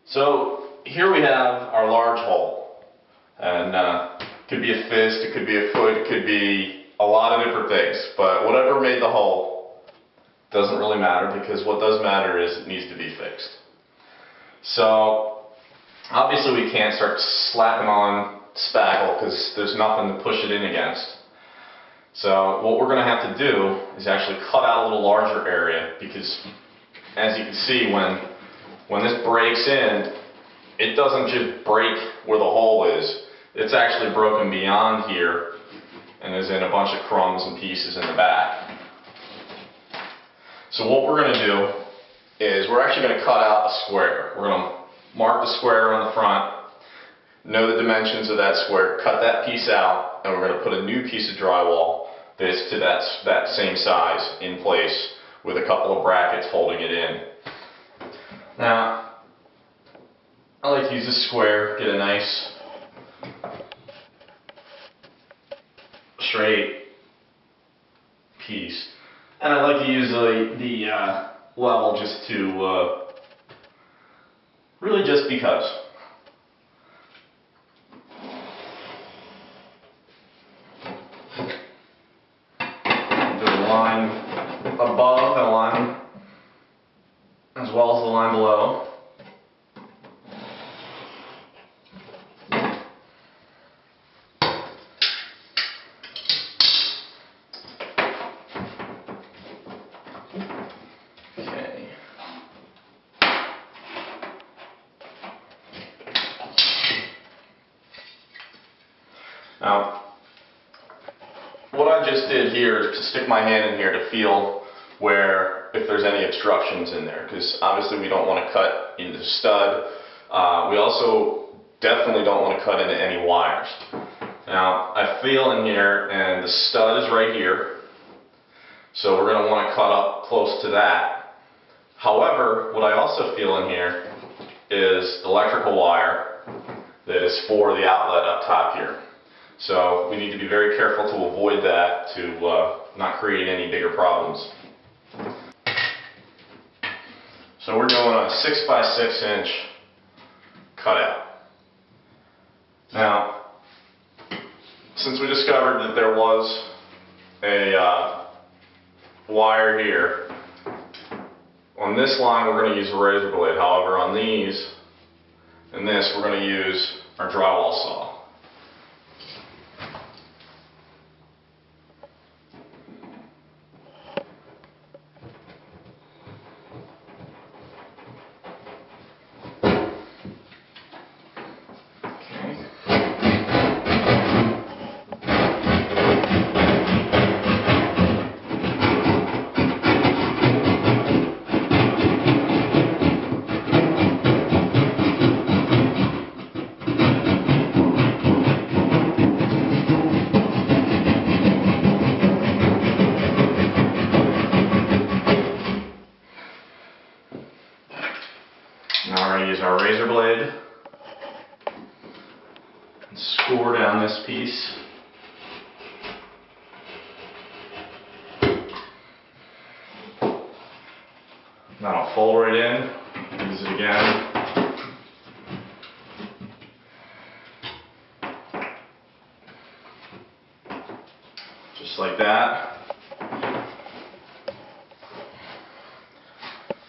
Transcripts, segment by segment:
So here we have our large hole, and it could be a fist, it could be a foot, it could be a lot of different things, but whatever made the hole doesn't really matter, because what does matter is it needs to be fixed. So obviously we can't start slapping on spackle because there's nothing to push it in against. So what we're going to have to do is actually cut out a little larger area, because as you can see, when this breaks in, it doesn't just break where the hole is. It's actually broken beyond here and is in a bunch of crumbs and pieces in the back. So what we're going to do is we're actually going to cut out a square. We're going to mark the square on the front, know the dimensions of that square, cut that piece out, and we're going to put a new piece of drywall that's to that same size in place with a couple of brackets holding it in. Now, I like to use this square, get a nice straight piece, and I like to use the level just to really just because. Do a line above and a line as well as the line below. Okay. Now, what I just did here is to stick my hand in here to feel where, if there's any obstructions in there, because obviously we don't want to cut into the stud. We also definitely don't want to cut into any wires. Now, I feel in here, and the stud is right here, so we're going to want to cut up close to that. However, what I also feel in here is electrical wire that is for the outlet up top here. So we need to be very careful to avoid that, to not create any bigger problems. So we're doing a 6 by 6 inch cutout. Now, since we discovered that there was a wire here, on this line we're going to use a razor blade. However, on these and this, we're going to use our drywall saw. Now we're going to use our razor blade and score down this piece. That'll fold right in. Use it again. Just like that.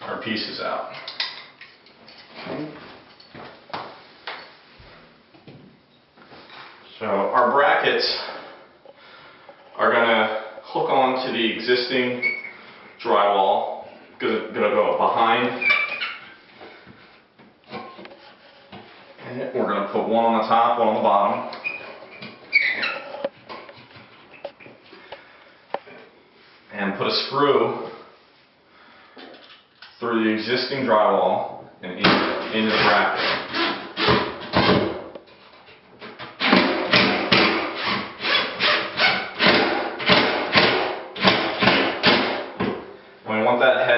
Our piece is out. So our brackets are going to hook on to the existing drywall. Going to go behind, and we're going to put one on the top, one on the bottom. And put a screw through the existing drywall and into the bracket.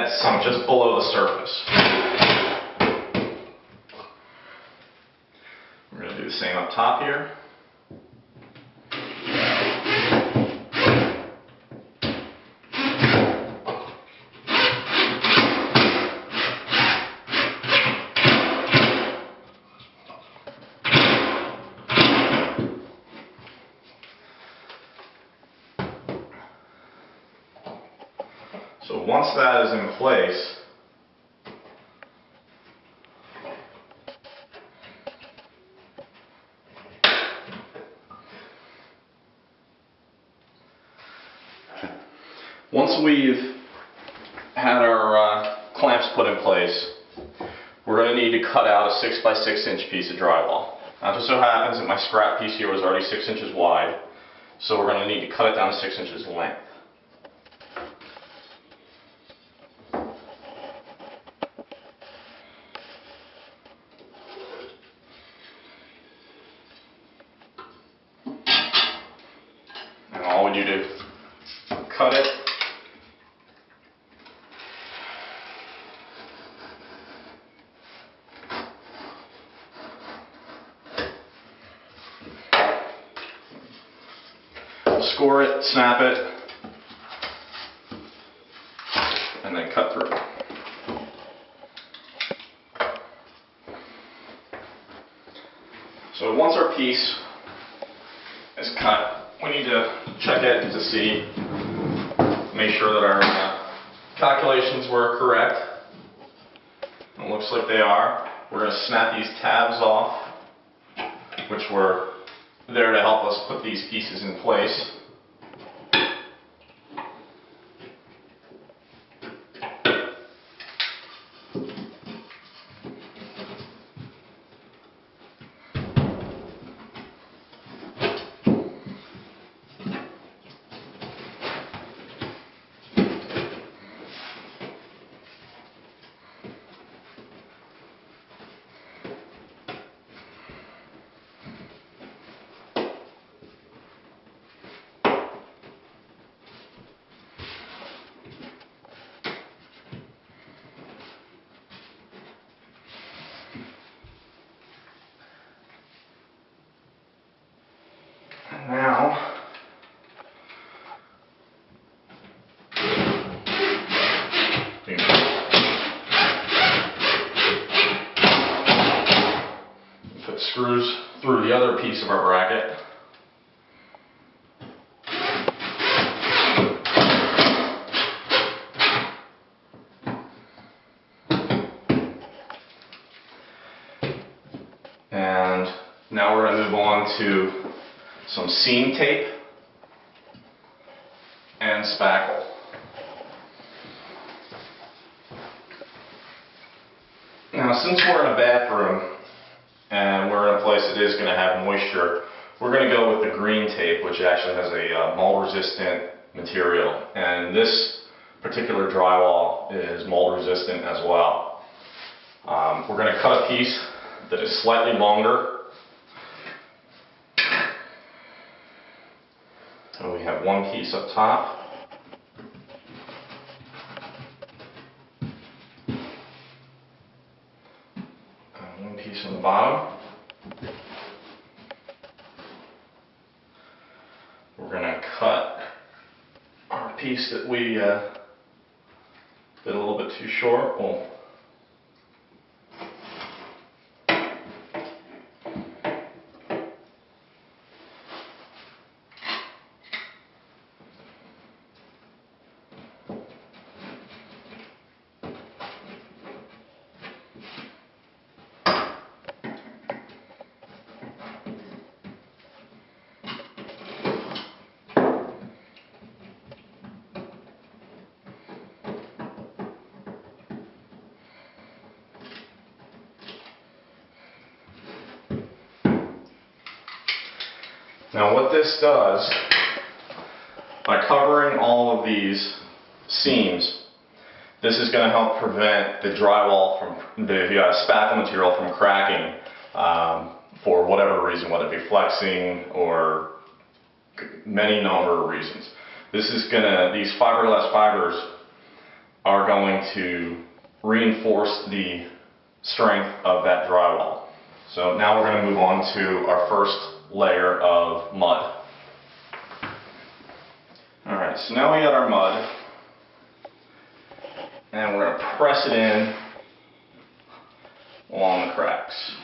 add some just below the surface. We're going to do the same up top here. So once that is in place, once we've had our clamps put in place, we're going to need to cut out a 6 by 6 inch piece of drywall. Now, it just so happens that my scrap piece here was already 6 inches wide, so we're going to need to cut it down to 6 inches length. And all we do to cut it, score it, snap it, and then cut through. So once our piece is cut, we need to check it to see, make sure that our calculations were correct. It looks like they are. We're going to snap these tabs off, which were there to help us put these pieces in place. Now, put screws through the other piece of our bracket. And now we're going to move on to some seam tape and spackle. Now, since we're in a bathroom and we're in a place that is going to have moisture, we're going to go with the green tape, which actually has a mold resistant material, and this particular drywall is mold resistant as well. We're going to cut a piece that is slightly longer. So we have one piece up top. And one piece on the bottom. We're going to cut our piece that we did a little bit too short. Well, now what this does, by covering all of these seams, this is going to help prevent the drywall from, the spackle material from cracking for whatever reason, whether it be flexing or many number of reasons. This is going to, these fiberglass fibers are going to reinforce the strength of that drywall. So now we're going to move on to our first layer of mud. Alright, so now we got our mud, and we're going to press it in along the cracks.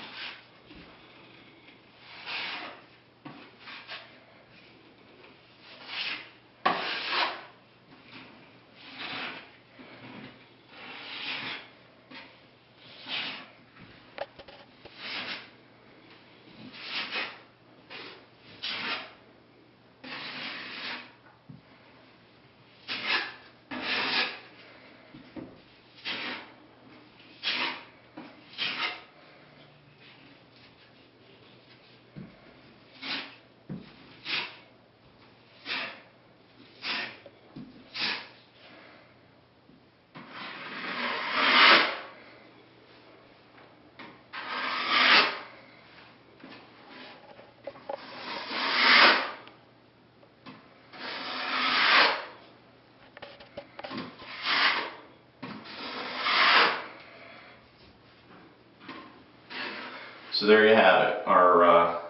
So there you have it. Our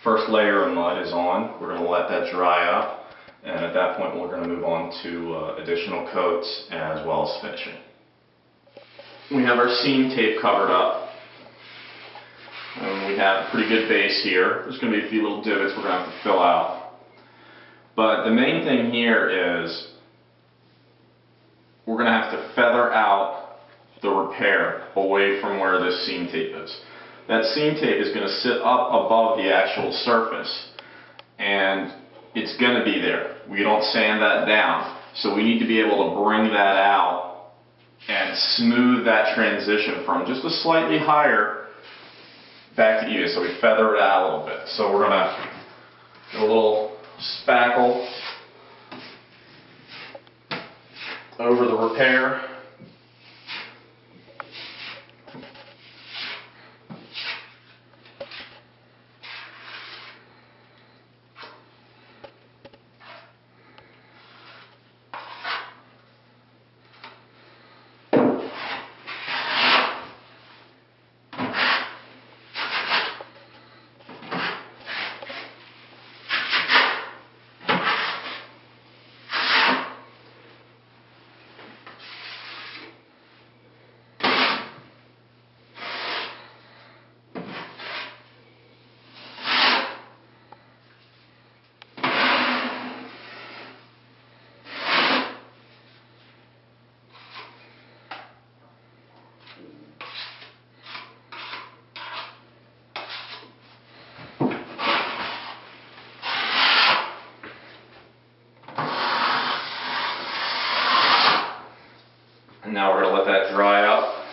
first layer of mud is on. We're going to let that dry up, and at that point we're going to move on to additional coats as well as finishing. We have our seam tape covered up. And we have a pretty good base here. There's going to be a few little divots we're going to have to fill out. But the main thing here is we're going to have to feather out the repair away from where this seam tape is. That seam tape is going to sit up above the actual surface, and it's going to be there. We don't sand that down, so we need to be able to bring that out and smooth that transition from just a slightly higher back to even. So we feather it out a little bit. So we're going to do a little spackle over the repair. And now we're going to let that dry up.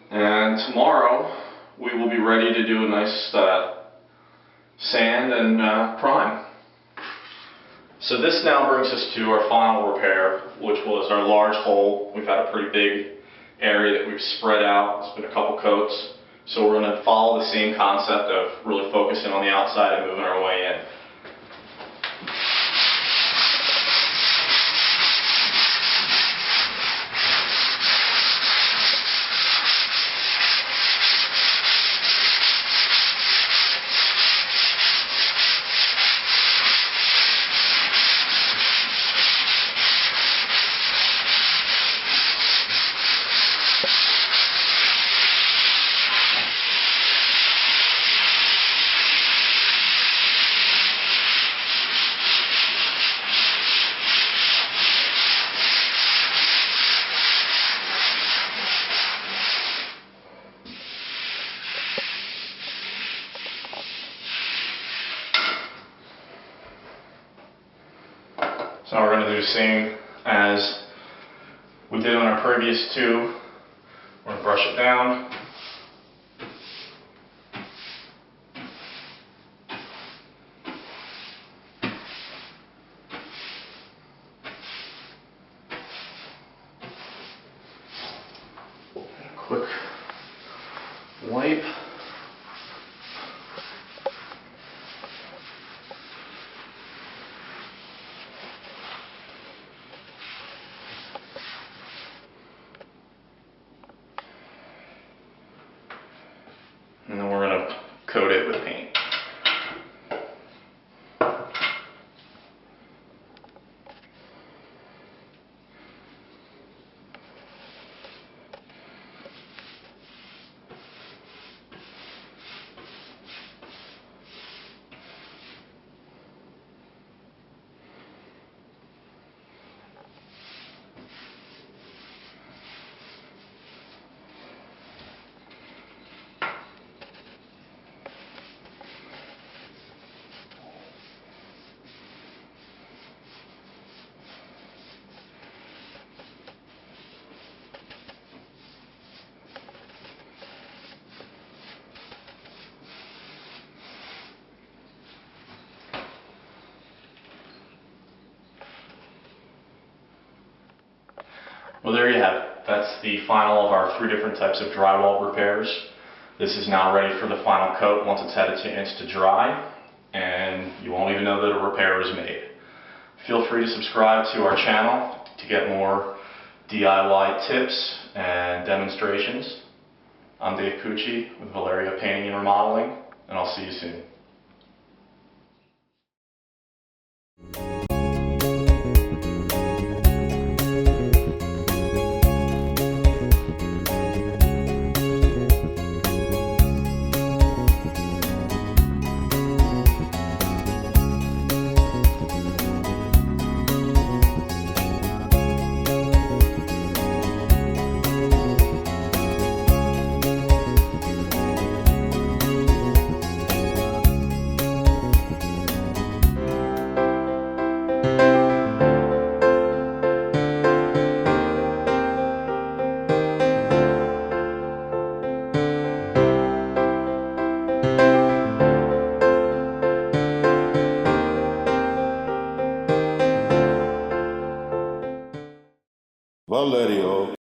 And tomorrow we will be ready to do a nice sand and prime. So this now brings us to our final repair, which was our large hole. We've had a pretty big area that we've spread out. It's been a couple coats. So we're going to follow the same concept of really focusing on the outside and moving our way in. So now we're going to do the same as we did on our previous two. We're going to brush it down. A quick wipe. Well, there you have it. That's the final of our 3 different types of drywall repairs. This is now ready for the final coat once it's had a chance to dry, and you won't even know that a repair is made. Feel free to subscribe to our channel to get more DIY tips and demonstrations. I'm Dave Pucci with Valerio Painting and Remodeling, and I'll see you soon. Valerio.